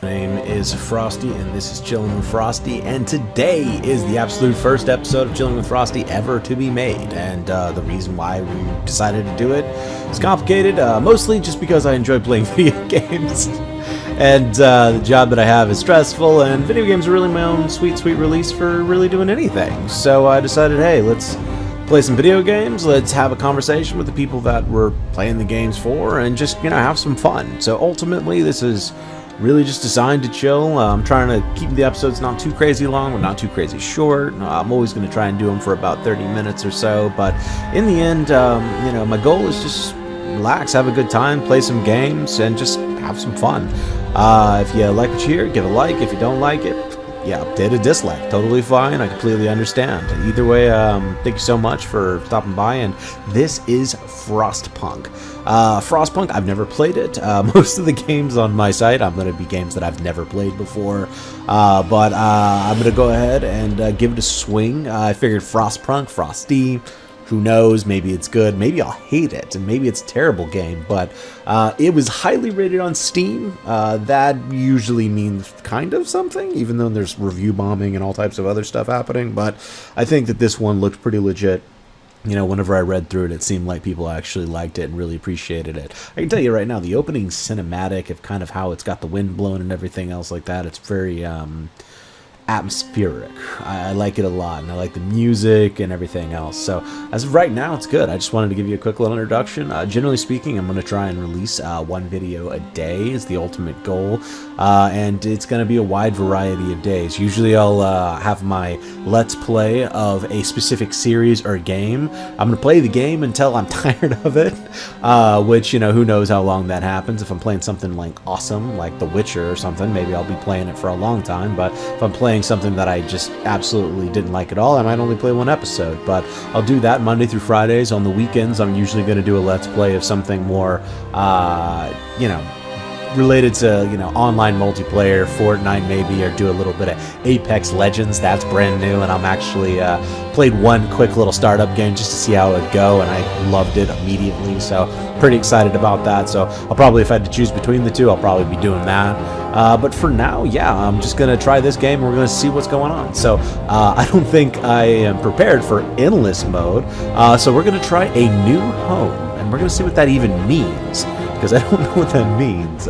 My name is Frosty, and this is Chillen With Frosty, and today is the absolute first episode of Chillen With Frosty ever to be made, and the reason why we decided to do it is complicated, mostly just because I enjoy playing video games, and the job that I have is stressful, and video games are really my own sweet release for really doing anything, so I decided, hey, let's play some video games, let's have a conversation with the people that we're playing the games for, and just, have some fun. So ultimately, this is really just designed to chill. I'm trying to keep the episodes not too crazy long, but not too crazy short. I'm always going to try and do them for about 30 minutes or so, but in the end, my goal is just relax, have a good time, play some games, and just have some fun. If you like what you hear, give a like. If you don't like it, hit a dislike. Totally fine. I completely understand. Either way, thank you so much for stopping by. And this is Frostpunk. Frostpunk, I've never played it. Most of the games on my site, I'm going to be games that I've never played before. But I'm going to go ahead and give it a swing. I figured Frostpunk, Frosty. Who knows, maybe it's good, maybe I'll hate it, and maybe it's a terrible game, but it was highly rated on Steam. That usually means kind of something, even though there's review bombing and all types of other stuff happening, but I think that this one looked pretty legit. Whenever I read through it, it seemed like people actually liked it and really appreciated it. I can tell you right now, the opening cinematic of kind of how it's got the wind blowing and everything else like that, it's very atmospheric. I like it a lot, and I like the music and everything else. So as of right now, it's good. I just wanted to give you a quick little introduction. Generally speaking, I'm going to try and release one video a day is the ultimate goal, and it's going to be a wide variety of days. Usually I'll have my let's play of a specific series or game. I'm going to play the game until I'm tired of it, which, who knows how long that happens. If I'm playing something like awesome, like The Witcher or something, maybe I'll be playing it for a long time, but if I'm playing something that I just absolutely didn't like at all, I might only play one episode, but I'll do that Monday through Fridays. On the weekends, I'm usually going to do a let's play of something more, related to, online multiplayer, Fortnite maybe, or do a little bit of Apex Legends. That's brand new, and I'm actually played one quick little startup game just to see how it would go, and I loved it immediately, so pretty excited about that. So I'll probably, if I had to choose between the two, I'll probably be doing that. But for now, I'm just going to try this game, and we're going to see what's going on. So I don't think I am prepared for endless mode, so we're going to try a new home, and we're going to see what that even means, because I don't know what that means.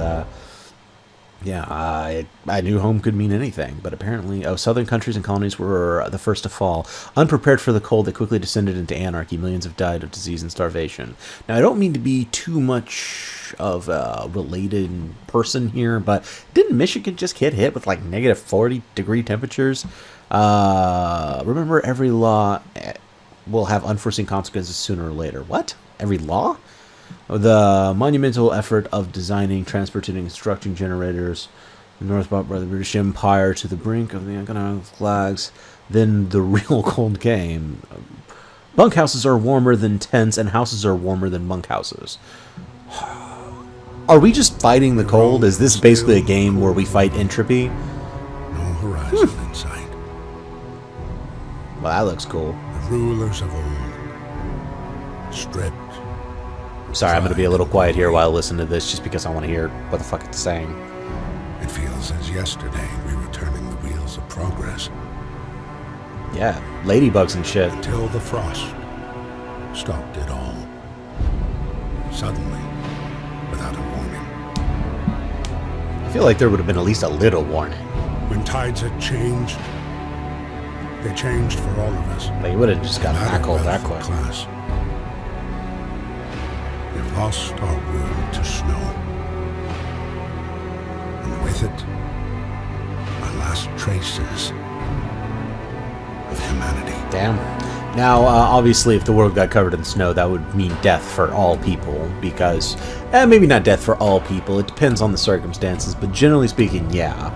I knew home could mean anything, but apparently, southern countries and colonies were the first to fall. Unprepared for the cold, they quickly descended into anarchy. Millions have died of disease and starvation. Now, I don't mean to be too much of a related person here, but didn't Michigan just get hit with like negative 40-degree temperatures? Remember, every law will have unforeseen consequences sooner or later. What? Every law? The monumental effort of designing, transporting, and constructing generators north by the British Empire to the brink of the economic flags. Then the real cold came. Bunkhouses are warmer than tents, and houses are warmer than bunkhouses. Are we just fighting the cold? Is this basically a game where we fight entropy? No horizon in sight. Well, that looks cool. The rulers of old, stripped. Sorry, I'm going to be a little quiet here while I listen to this, just because I want to hear what the fuck it's saying. It feels as yesterday we were turning the wheels of progress. Yeah, ladybugs and shit. Until the frost stopped it all. Suddenly, without a warning. I feel like there would have been at least a little warning. When tides had changed, they changed for all of us. They would have just got back cold that quick. Class. We've lost our will to snow. And with it, our last traces of humanity. Damn. Now, obviously, if the world got covered in snow, that would mean death for all people, because, maybe not death for all people, it depends on the circumstances, but generally speaking, yeah.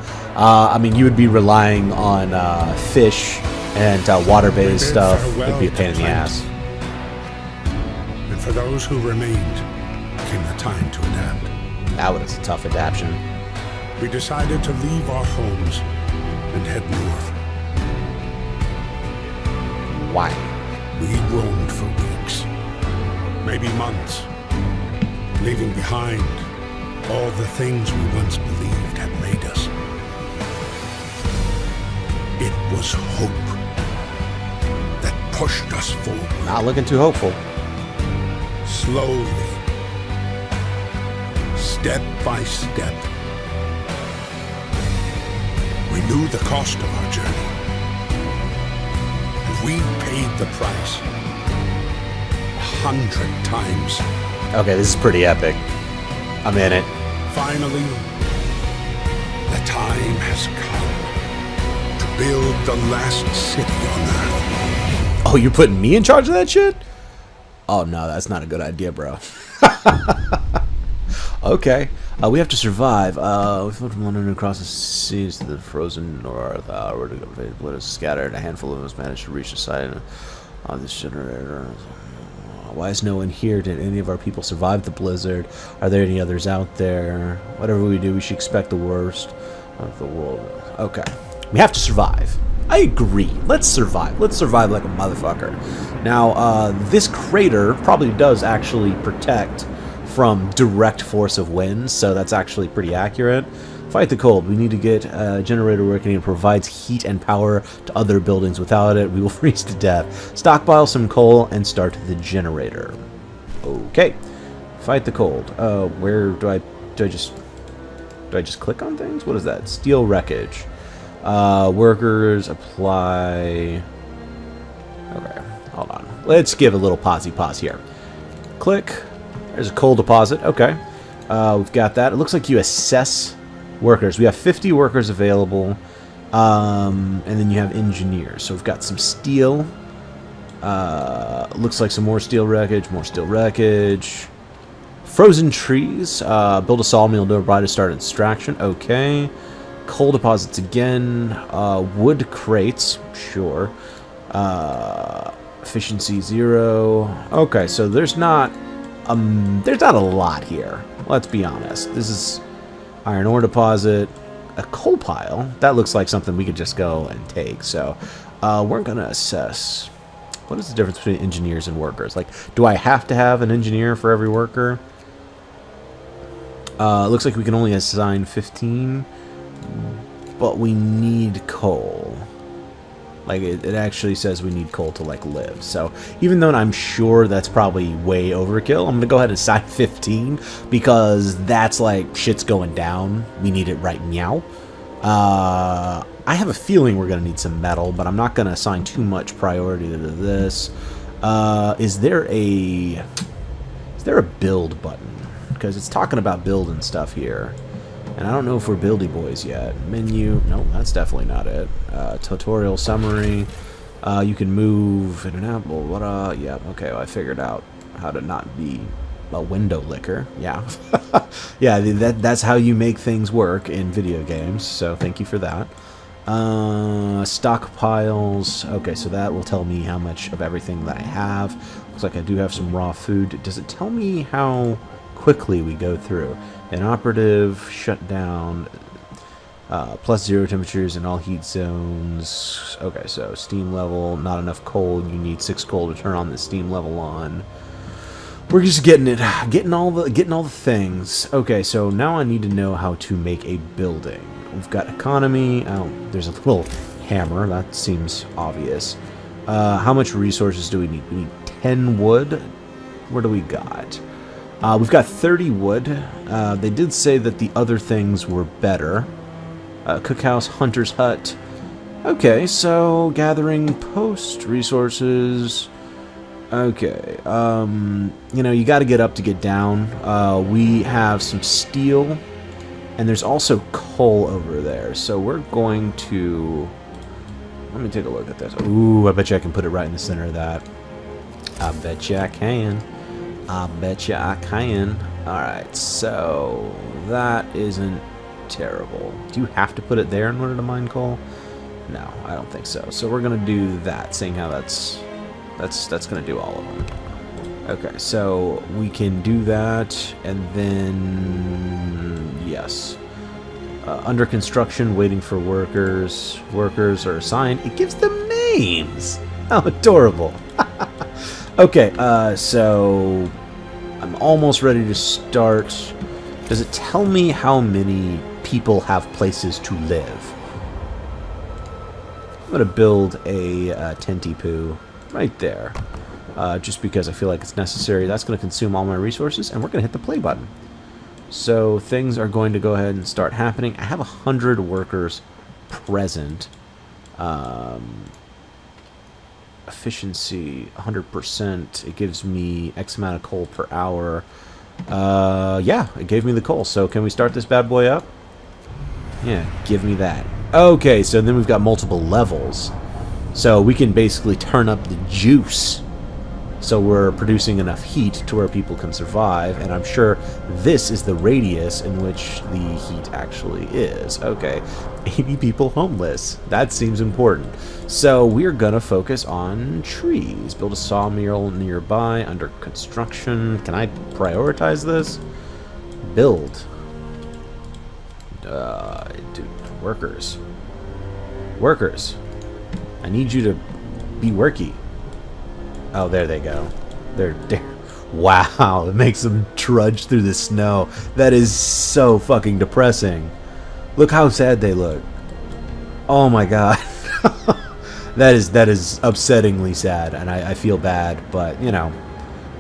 You would be relying on fish and water-based stuff. It'd be a pain in the ass. And for those who remained, came the time to adapt. That was a tough adaptation. We decided to leave our homes and head north. Why? We roamed for weeks, maybe months, leaving behind All the things we once believed had made us. It was hope that pushed us forward. Not looking too hopeful. Slowly, step by step, we knew the cost of our journey, and we paid the price 100 times. Okay, this is pretty epic. I'm in it. Finally, the time has come to build the last city on Earth. Oh, you're putting me in charge of that shit? Oh, no, that's not a good idea, bro. Okay. We have to survive. We float from London across the seas to the frozen north. We're to go to us scattered. A handful of us managed to reach the site of this generator. Why is no one here? Did any of our people survive the blizzard? Are there any others out there? Whatever we do, we should expect the worst of the world. Okay. We have to survive. I agree. Let's survive. Let's survive like a motherfucker. Now, this crater probably does actually protect from direct force of winds, so that's actually pretty accurate. Fight the cold. We need to get a generator working. It provides heat and power to other buildings. Without it, we will freeze to death. Stockpile some coal and start the generator. Okay. Fight the cold. Where do I just click on things? What is that? Steel wreckage. Workers apply. Okay, hold on. Let's give a little pause here. Click. There's a coal deposit. Okay. We've got that. It looks like you assess workers. We have 50 workers available. And then you have engineers. So we've got some steel. Looks like some more steel wreckage. More steel wreckage. Frozen trees. Build a sawmill nearby to start extraction. Okay. Coal deposits again. Wood crates. Sure. Efficiency 0. Okay, so there's not a lot here. Let's be honest. This is iron ore deposit. A coal pile. That looks like something we could just go and take. So we're going to assess. What is the difference between engineers and workers? Like, do I have to have an engineer for every worker? Looks like we can only assign 15. But we need coal. Like, it actually says we need coal to, like, live. So, even though I'm sure that's probably way overkill, I'm going to go ahead and assign 15. Because that's, like, shit's going down. We need it right meow. I have a feeling we're going to need some metal, but I'm not going to assign too much priority to this. Is there a build button? Because it's talking about building stuff here. And I don't know if we're buildy boys yet. Menu. Nope, that's definitely not it. Tutorial summary. You can move in and out. Well, yeah, okay, well, I figured out how to not be a window licker. Yeah. Yeah, that's how you make things work in video games. So thank you for that. Stockpiles. Okay, so that will tell me how much of everything that I have. Looks like I do have some raw food. Does it tell me how quickly we go through? Inoperative, shutdown, +0 temperatures in all heat zones. Okay, so steam level, not enough coal. You need 6 coal to turn on the steam level on. We're just getting it, getting all the things. Okay, so now I need to know how to make a building. We've got economy. Oh, there's a little hammer. That seems obvious. How much resources do we need? We need 10 wood. What do we got? We've got 30 wood. They did say that the other things were better. Cookhouse, hunter's hut. Okay, so gathering post resources. Okay, you know, you got to get up to get down. We have some steel, and there's also coal over there. So we're going to... Let me take a look at this. Ooh, I bet you I can put it right in the center of that. I bet you I can. I bet you I can. Alright, so that isn't terrible. Do you have to put it there in order to mine coal? No, I don't think so. So we're going to do that, seeing how that's going to do all of them. Okay, so we can do that, and then, yes. Under construction, waiting for workers. Workers are assigned. It gives them names! How adorable. Okay, so I'm almost ready to start Does it tell me how many people have places to live? I'm going to build a tenty poo right there. Just because I feel like it's necessary. That's going to consume all my resources, and we're going to hit the play button. So things are going to go ahead and start happening. I have 100 workers present. Efficiency 100%. It gives me X amount of coal per hour. Yeah, it gave me the coal. So can we start this bad boy up? Yeah, give me that. Okay, so then we've got multiple levels. So we can basically turn up the juice. So we're producing enough heat to where people can survive, and I'm sure this is the radius in which the heat actually is. Okay, 80 people homeless. That seems important. So we're gonna focus on trees. Build a sawmill nearby, under construction. Can I prioritize this? Build. Dude, workers. Workers. I need you to be worky. Oh, there they go. They're wow, it makes them trudge through the snow. That is so fucking depressing. Look how sad they look. Oh my god. that is upsettingly sad, and I feel bad, but you know,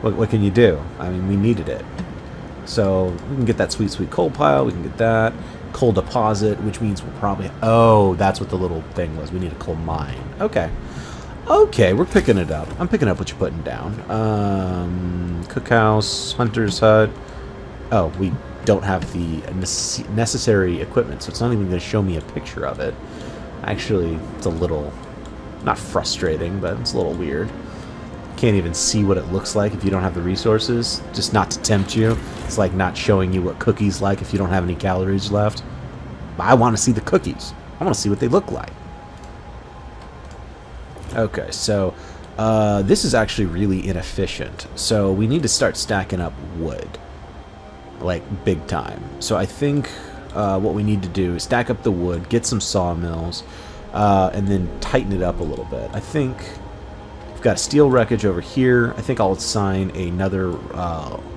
what can you do? I mean, we needed it. So we can get that sweet, sweet coal pile. We can get that coal deposit, which means we'll probably. Oh, that's what the little thing was. We need a coal mine. Okay. Okay, we're picking it up. I'm picking up what you're putting down. Cookhouse, hunter's hut. Oh, we don't have the necessary equipment, so it's not even going to show me a picture of it. Actually, it's a little, not frustrating, but it's a little weird. Can't even see what it looks like if you don't have the resources. Just not to tempt you. It's like not showing you what cookies like if you don't have any calories left. But I want to see the cookies. I want to see what they look like. Okay, so this is actually really inefficient. So we need to start stacking up wood, like big time. So I think what we need to do is stack up the wood, get some sawmills, and then tighten it up a little bit. I think we've got steel wreckage over here. I think I'll assign another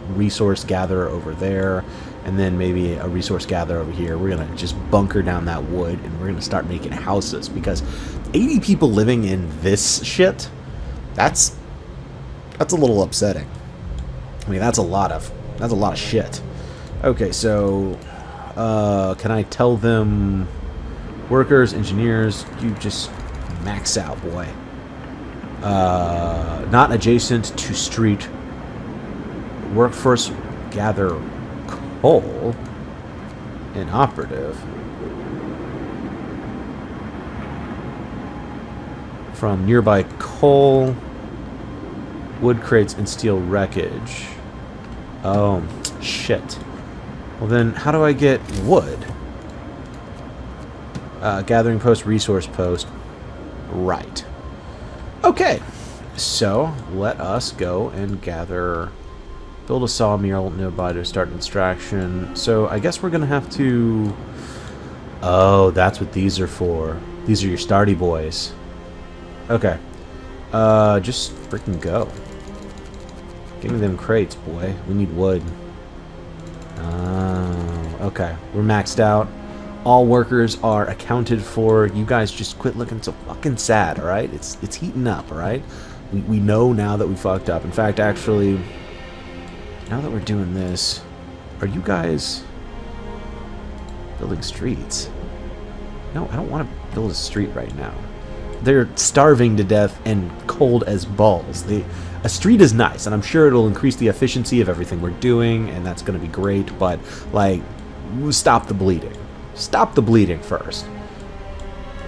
resource gatherer over there, and then maybe a resource gatherer over here. We're going to just bunker down that wood, and we're going to start making houses, because 80 people living in this shit, that's a little upsetting. I mean, that's a lot of shit. Okay, so can I tell them, workers, engineers, you just max out, boy. Not adjacent to street. Workforce gather coal. Inoperative. From nearby coal, wood crates, and steel wreckage. Oh, shit. Well then, how do I get wood? Gathering post, resource post. Right. Okay. So, let us go and gather... Build a sawmill nearby to start extraction. So, I guess we're going to have to... Oh, that's what these are for. These are your starty boys. Okay. Just freaking go. Give me them crates, boy. We need wood. Okay. We're maxed out. All workers are accounted for. You guys just quit looking so fucking sad, alright? It's heating up, alright? We know now that we fucked up. In fact, actually, now that we're doing this, are you guys building streets? No, I don't want to build a street right now. They're starving to death and cold as balls. A street is nice, and I'm sure it'll increase the efficiency of everything we're doing, and that's going to be great, but, like, stop the bleeding. Stop the bleeding first.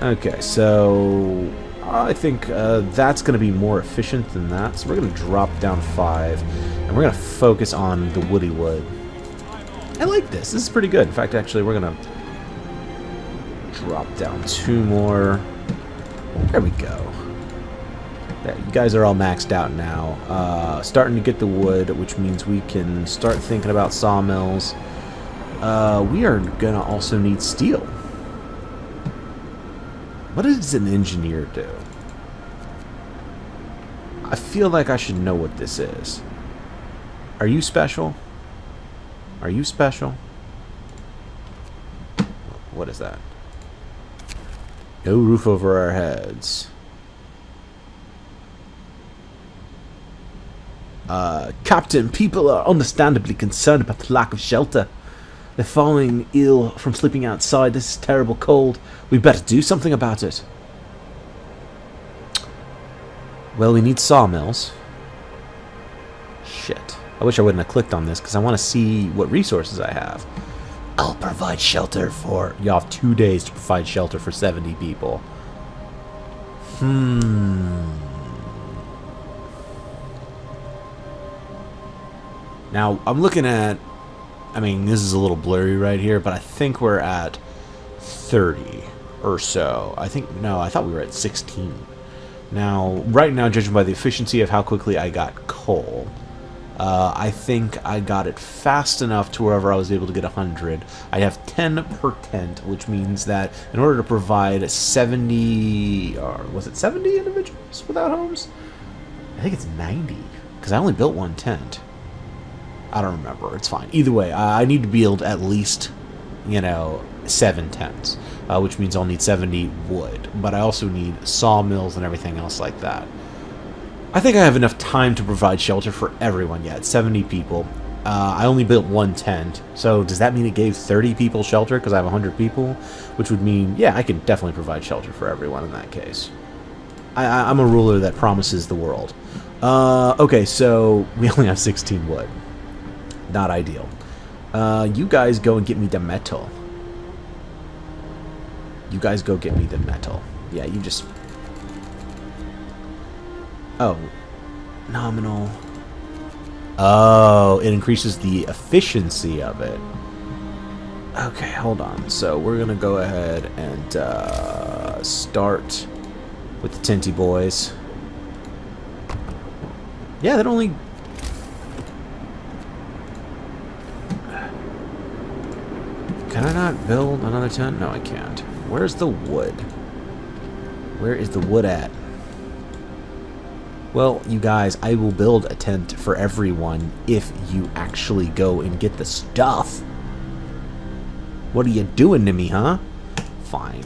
Okay, so I think that's going to be more efficient than that, so we're going to drop down 5, and we're going to focus on the woody wood. I like this. This is pretty good. In fact, actually, we're going to drop down 2 more. There we go. Yeah, you guys are all maxed out now. Starting to get the wood, which means we can start thinking about sawmills. We are going to also need steel. What does an engineer do? I feel like I should know what this is. Are you special? Are you special? What is that? No roof over our heads. Captain, people are understandably concerned about the lack of shelter. They're falling ill from sleeping outside. This is terrible cold. We better do something about it. Well, we need sawmills. Shit. I wish I wouldn't have clicked on this because I want to see what resources I have. I'll provide shelter for... You have 2 days to provide shelter for 70 people. Now, I'm looking at... I mean, this is a little blurry right here, but I think we're at 30 or so. I think... No, I thought we were at 16. Now, right now, judging by the efficiency of how quickly I got coal... I think I got it fast enough to wherever I was able to get 100. I have 10 per tent, which means that in order to provide 70, or was it 70 individuals without homes? I think it's 90, because I only built one tent. I don't remember. It's fine. Either way, I need to build at least, 7 tents, which means I'll need 70 wood. But I also need sawmills and everything else like that. I think I have enough time to provide shelter for everyone yet. 70 people. I only built one tent. So does that mean it gave 30 people shelter because I have 100 people? Which would mean, yeah, I can definitely provide shelter for everyone in that case. I'm a ruler that promises the world. Okay, so we only have 16 wood. Not ideal. You guys go and get me the metal. You guys go get me the metal. Yeah, you just... Oh, nominal. Oh, it increases the efficiency of it. Okay, hold on. So we're going to go ahead and start with the Tinty Boys. Yeah, that only... Can I not build another tent? No, I can't. Where's the wood? Where is the wood at? Well, you guys, I will build a tent for everyone if you actually go and get the stuff. What are you doing to me, huh? Fine.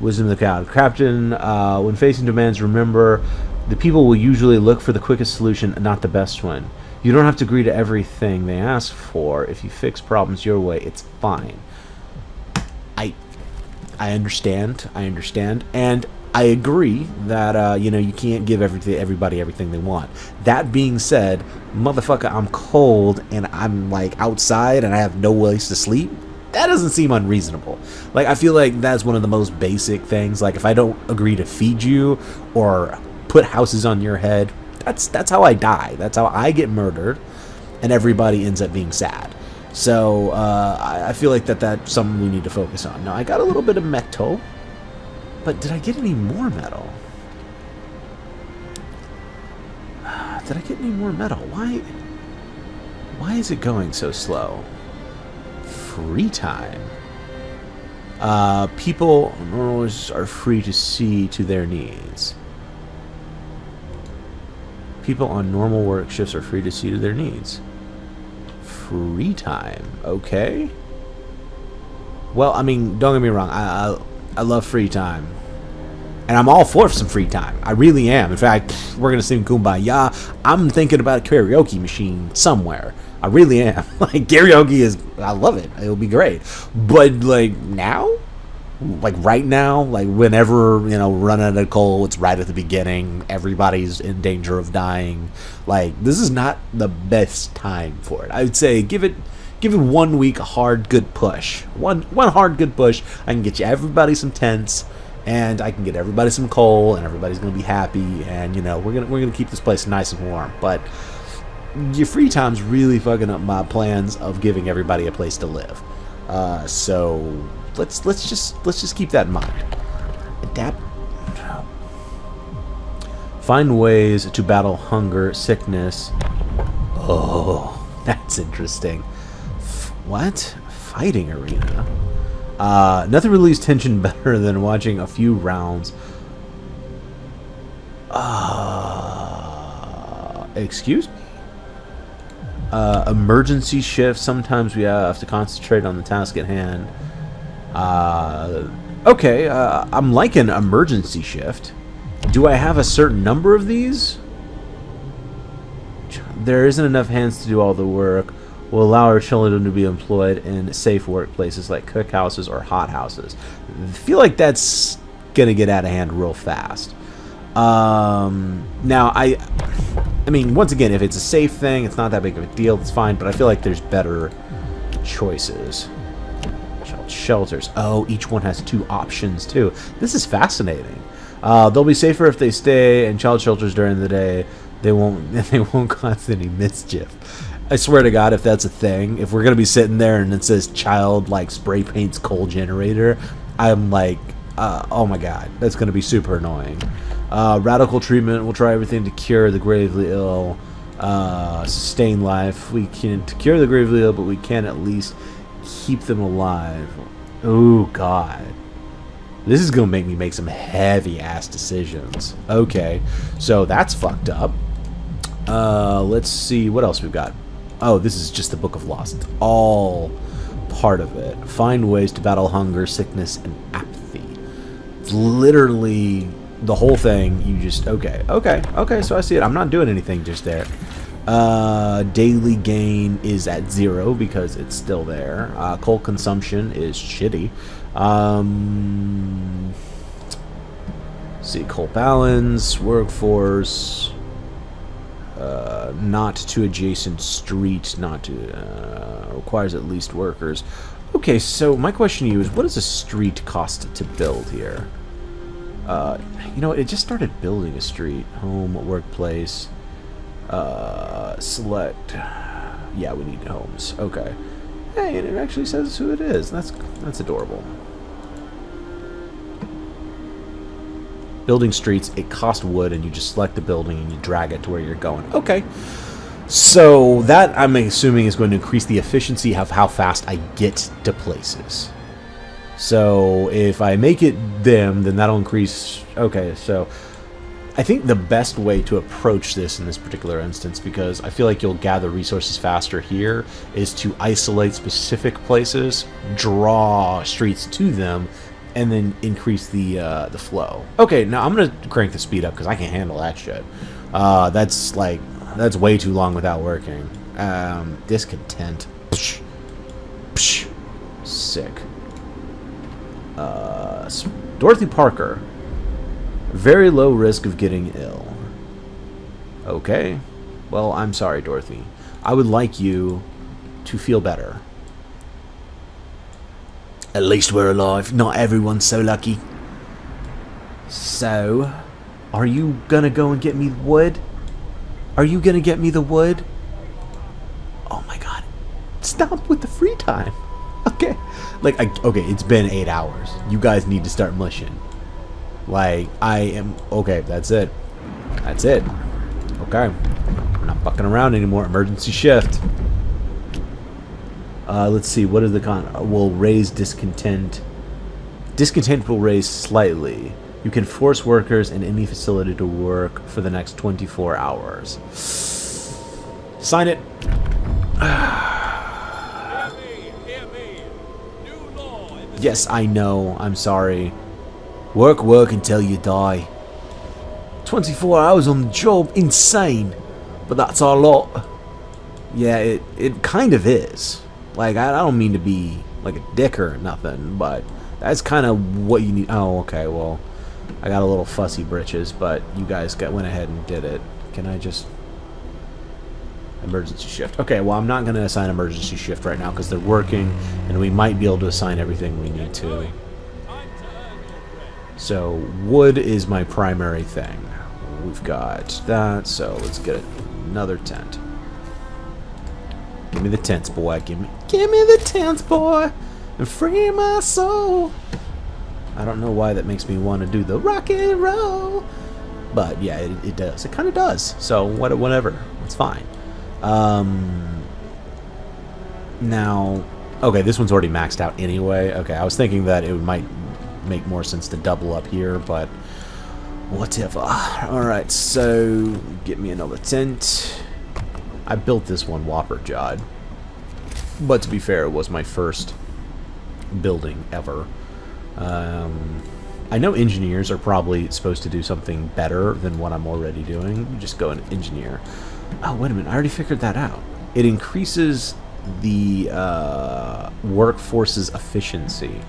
Wisdom of the crowd. Captain, when facing demands, remember, the people will usually look for the quickest solution, not the best one. You don't have to agree to everything they ask for. If you fix problems your way, it's fine. I understand. And I agree that, you can't give everybody everything they want. That being said, motherfucker, I'm cold and I'm, outside and I have no place to sleep. That doesn't seem unreasonable. I feel like that's one of the most basic things. If I don't agree to feed you or put houses on your head, that's how I die. That's how I get murdered and everybody ends up being sad. So, I feel like that's something we need to focus on. Now, I got a little bit of metal. But did I get any more metal? Did I get any more metal? Why is it going so slow? Free time. People are free to see to their needs. People on normal work shifts are free to see to their needs. Free time. Okay. Well, I mean, don't get me wrong. I love free time. And I'm all for some free time. I really am. In fact, we're going to sing Kumbaya. I'm thinking about a karaoke machine somewhere. I really am. Karaoke is... I love it. It'll be great. But, now? Right now? Whenever, run out of coal, it's right at the beginning. Everybody's in danger of dying. This is not the best time for it. I would say give it 1 week a hard, good push. One hard, good push. I can get you everybody some tents. And I can get everybody some coal, and everybody's gonna be happy, and we're gonna keep this place nice and warm. But your free time's really fucking up my plans of giving everybody a place to live. So let's just keep that in mind. Adapt. Find ways to battle hunger, sickness. Oh, that's interesting. What? Fighting arena. Nothing relieves tension better than watching a few rounds. Excuse me? Emergency shift. Sometimes we have to concentrate on the task at hand. Okay, I'm like an emergency shift. Do I have a certain number of these? There isn't enough hands to do all the work. Will allow our children to be employed in safe workplaces like cookhouses or hothouses. I feel like that's gonna get out of hand real fast. Now, I mean, once again, if it's a safe thing, it's not that big of a deal. It's fine, but I feel like there's better choices. Shelters. Oh, each one has 2 options too. This is fascinating. They'll be safer if they stay in child shelters during the day. They won't cause any mischief. I swear to God, if that's a thing, if we're gonna be sitting there and it says child like spray paints coal generator, I'm like, oh my God, that's gonna be super annoying. Radical treatment will try everything to cure the gravely ill, sustain life. We can cure the gravely ill, but we can at least keep them alive. Oh God, this is gonna make me make some heavy ass decisions. Okay, so that's fucked up. Let's see what else we've got. Oh, this is just the Book of Lost. It's all part of it. Find ways to battle hunger, sickness, and apathy. It's literally the whole thing. You just okay. So I see it. I'm not doing anything just there. Daily gain is at 0 because it's still there. Coal consumption is shitty. See, coal balance, workforce, not to adjacent street, not to requires at least workers. Okay, so my question to you is, what does a street cost to build here? You know, it just started building a street. Home, workplace. Select. Yeah, we need homes. Okay. Hey, and it actually says who it is. That's adorable. Building streets, it costs wood, and you just select the building and you drag it to where you're going. Okay. So that, I'm assuming, is going to increase the efficiency of how fast I get to places. So if I make it them, then that'll increase. Okay, so I think the best way to approach this in this particular instance, because I feel like you'll gather resources faster here, is to isolate specific places, draw streets to them, and then increase the flow. Okay, now I'm gonna crank the speed up because I can't handle that shit. That's way too long without working. Discontent. Psh. Psh. Sick. Dorothy Parker. Very low risk of getting ill. Okay. Well, I'm sorry, Dorothy. I would like you to feel better. At least we're alive. Not everyone's so lucky. So, are you gonna go and get me wood? Are you gonna get me the wood? Oh my God. Stop with the free time. Okay. Okay, it's been 8 hours. You guys need to start mushing. Like, I am... Okay, that's it. That's it. Okay. We're not fucking around anymore. Emergency shift. Let's see. What is the will raise discontent. Discontent will raise slightly. You can force workers in any facility to work for the next 24 hours. Sign it. Yes, I know. I'm sorry. Work until you die. 24 hours on the job. Insane. But that's our lot. Yeah, it kind of is. Like, I don't mean to be like a dick or nothing, but that's kind of what you need. Oh, okay, well, I got a little fussy britches, but you guys went ahead and did it. Can I just... Emergency shift. Okay, well, I'm not going to assign emergency shift right now because they're working, and we might be able to assign everything we need to. So, wood is my primary thing. We've got that, so let's get another tent. Give me the tents, boy. Give me the tents, boy, and free my soul. I don't know why that makes me want to do the rock and roll, but yeah, it does. It kind of does. So whatever, it's fine. Now, okay, this one's already maxed out anyway. Okay, I was thinking that it might make more sense to double up here, but whatever. All right, so get me another tent. I built this one whopper jod, but to be fair, it was my first building ever. I know engineers are probably supposed to do something better than what I'm already doing. You just go and engineer. Oh, wait a minute. I already figured that out. It increases the workforce's efficiency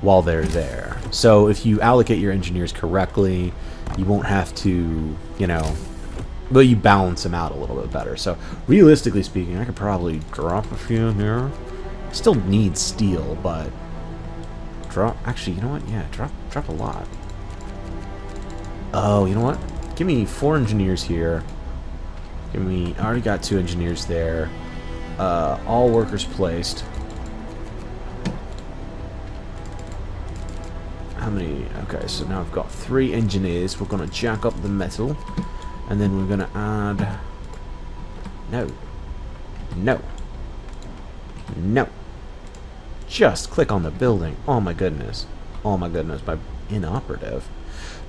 while they're there. So if you allocate your engineers correctly, you won't have to, you know, well, you balance them out a little bit better. So realistically speaking, I could probably drop a few here. Still need steel, but drop. Actually, you know what? Yeah, drop a lot. Oh, you know what? Give me 4 engineers here. Give me. I already got 2 engineers there. All workers placed. How many? Okay, so now I've got 3 engineers. We're gonna jack up the metal, and then we're gonna add. No. Just click on the building. Oh my goodness. Oh my goodness. My inoperative.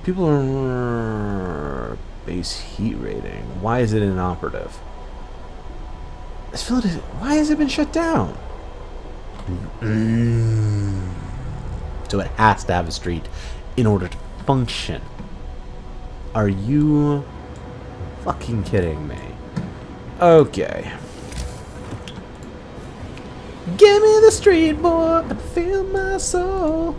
People are base heat rating. Why is it inoperative? Why has it been shut down? So it has to have a street in order to function. Are you fucking kidding me? Okay. Give me the street, boy, and feel my soul.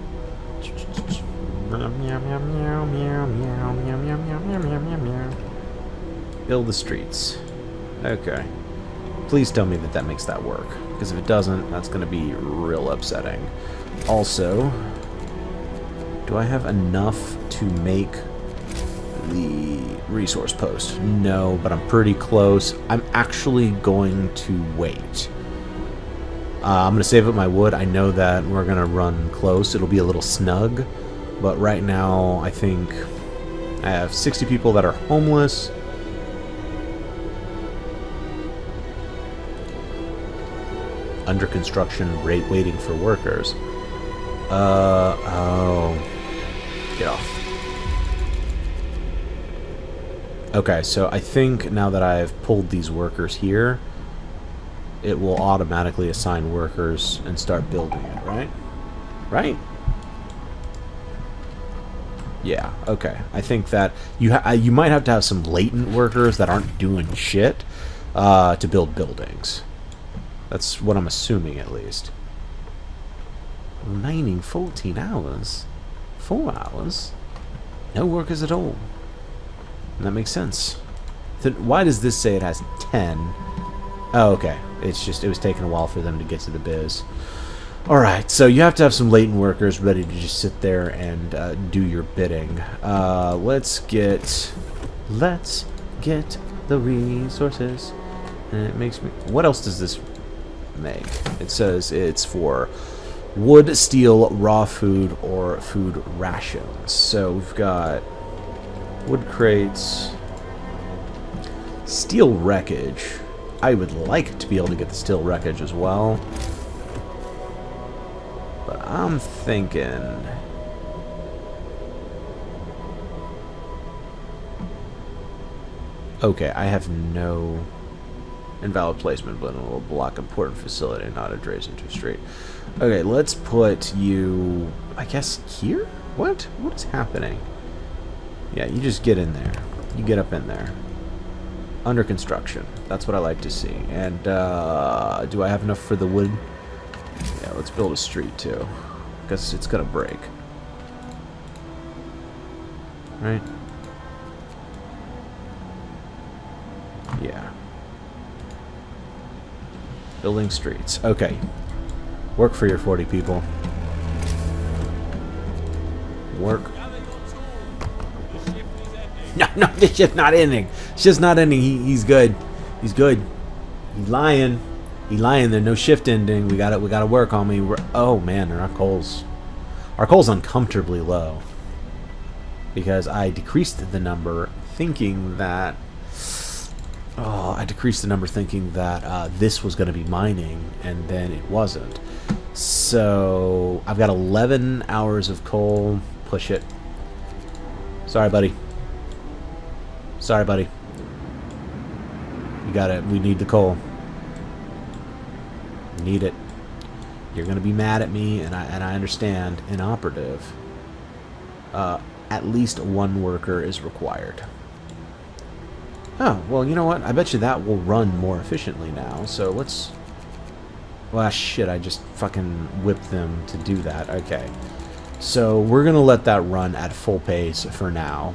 Build the streets. Okay. Please tell me that that makes that work. Because if it doesn't, that's going to be real upsetting. Also, do I have enough to make the resource post? No, but I'm pretty close. I'm actually going to wait. I'm going to save up my wood. I know that we're going to run close. It'll be a little snug. But right now, I think I have 60 people that are homeless. Under construction, waiting for workers. Oh. Get off. Okay, so I think now that I've pulled these workers here, it will automatically assign workers and start building it, right? Right? Yeah, okay. I think that you might have to have some latent workers that aren't doing shit to build buildings. That's what I'm assuming, at least. Remaining 14 hours? 4 hours? No workers at all. And that makes sense. Then why does this say it has 10? Oh, okay. It's just, it was taking a while for them to get to the biz. Alright, so you have to have some latent workers ready to just sit there and do your bidding. Let's get the resources. And it makes me... What else does this make? It says it's for wood, steel, raw food, or food rations. So we've got wood crates, steel wreckage. I would like to be able to get the steel wreckage as well. But I'm thinking... Okay, I have no invalid placement, but it will block important facility, not adjacent to street. Okay, let's put you, I guess, here? What? What is happening? Yeah, you just get in there. You get up in there. Under construction. That's what I like to see. And, do I have enough for the wood? Yeah, let's build a street, too. Because it's gonna break. Right? Yeah. Building streets. Okay. Work for your 40 people. Work. No, it's just not ending. It's just not ending. He's good. He's good. He's lying. He's lying. There's no shift ending. We gotta work on me. Oh man, our coal's uncomfortably low. Because I decreased the number thinking that this was going to be mining, and then it wasn't. So I've got 11 hours of coal. Push it. Sorry, buddy. Sorry, buddy. You got it. We need the coal. Need it. You're going to be mad at me, and I understand. Inoperative. At least one worker is required. Oh, well, you know what? I bet you that will run more efficiently now. So let's... Well, shit, I just fucking whipped them to do that. Okay. So we're going to let that run at full pace for now.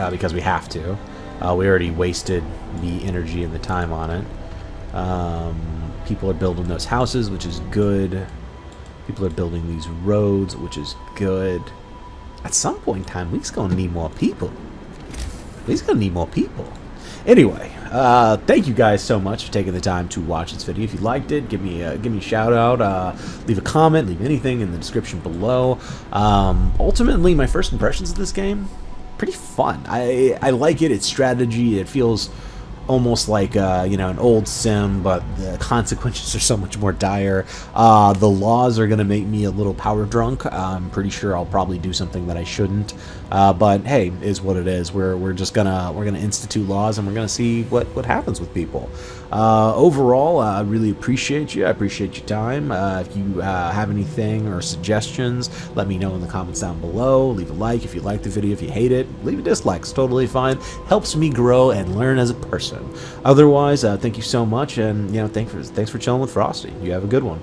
Because we have to. We already wasted the energy and the time on it. People are building those houses, which is good. People are building these roads, which is good. At some point in time, we're going to need more people. We're going to need more people. Anyway, thank you guys so much for taking the time to watch this video. If you liked it, give me a shout out, leave a comment, leave anything in the description below. Ultimately, my first impressions of this game, pretty fun. I like it. It's strategy. It feels almost like you know, an old sim, but the consequences are so much more dire. The laws are gonna make me a little power drunk. I'm pretty sure I'll probably do something that I shouldn't, but hey, is what it is. We're just gonna institute laws, and we're gonna see what happens with people. Overall, I really appreciate you. I appreciate your time. If you have anything or suggestions, let me know in the comments down below. Leave a like if you like the video. If you hate it, leave a dislike. It's totally fine. Helps me grow and learn as a person. Otherwise, thank you so much, and you know, thanks for chilling with Frosty. You have a good one.